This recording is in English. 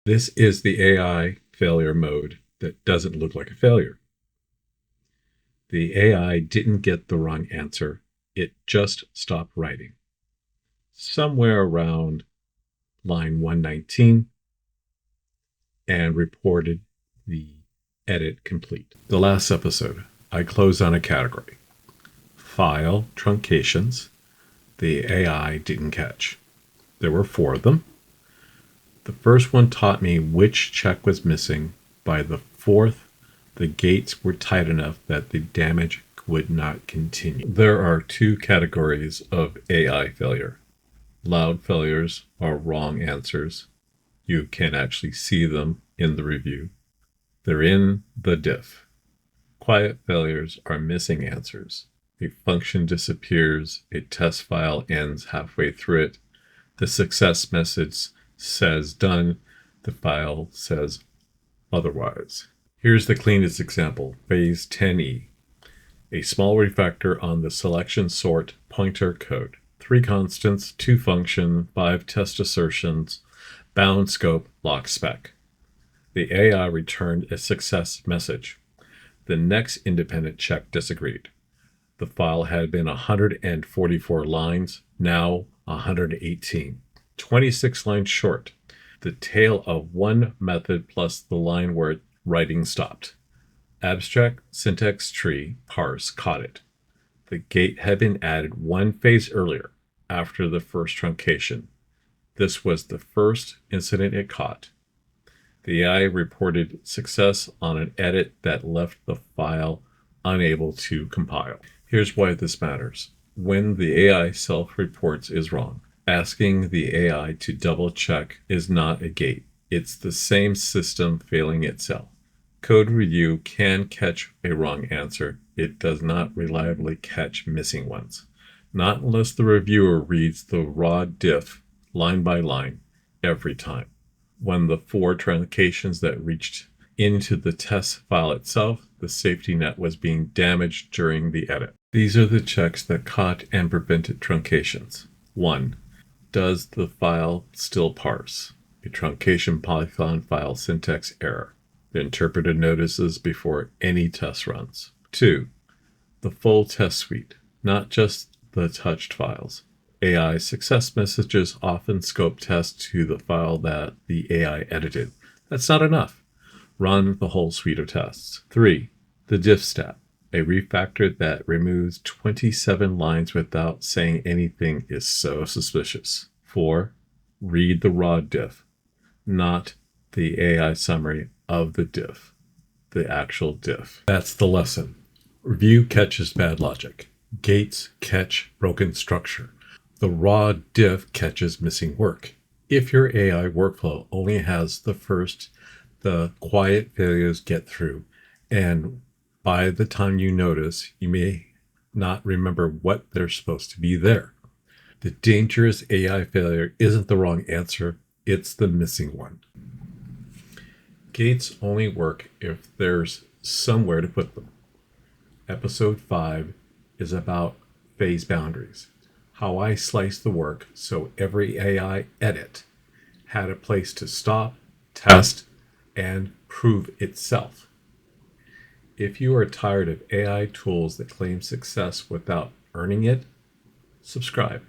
This is the AI failure mode that doesn't look like a failure. The AI didn't get the wrong answer. It just stopped writing. Somewhere around line 119 and reported the edit complete. The last episode, I closed on a category. File truncations. The AI didn't catch. There were 4 of them. The first one taught me which check was missing. By the 4th, the gates were tight enough that the damage would not continue. There are 2 categories of AI failure. Loud failures are wrong answers. You can actually see them in the review. They're in the diff. Quiet failures are missing answers. A function disappears, a test file ends halfway through it, the success message says done, the file says otherwise. Here's the cleanest example, phase 10e. A small refactor on the selection sort pointer code. 3 constants, 2 function, 5 test assertions, bound scope, lock spec. The AI returned a success message. The next independent check disagreed. The file had been 144 lines, now 118. 26 lines short. The tail of one method plus the line where writing stopped. Abstract syntax tree parse caught it. The gate had been added 1 phase earlier, after the first truncation. This was the first incident it caught. The AI reported success on an edit that left the file unable to compile. Here's why this matters. When the AI self-reports is wrong, asking the AI to double-check is not a gate. It's the same system failing itself. Code review can catch a wrong answer. It does not reliably catch missing ones. Not unless the reviewer reads the raw diff line by line every time. When the 4 truncations that reached into the test file itself, the safety net was being damaged during the edit. These are the checks that caught and prevented truncations. 1. Does the file still parse? A truncation polygon file syntax error. The interpreter notices before any test runs. 2. The full test suite, not just the touched files. AI success messages often scope tests to the file that the AI edited. That's not enough. Run the whole suite of tests. 3. The diff stat, a refactor that removes 27 lines without saying anything is so suspicious. 4. Read the raw diff, not the AI summary of the diff, the actual diff. That's the lesson. Review catches bad logic. Gates catch broken structure. The raw diff catches missing work. If your AI workflow only has the first, the quiet failures get through, and by the time you notice, you may not remember what they're supposed to be there. The dangerous AI failure isn't the wrong answer, it's the missing one. Gates only work if there's somewhere to put them. Episode 5 is about phase boundaries. How I sliced the work so every AI edit had a place to stop, test, and prove itself. If you are tired of AI tools that claim success without earning it, subscribe.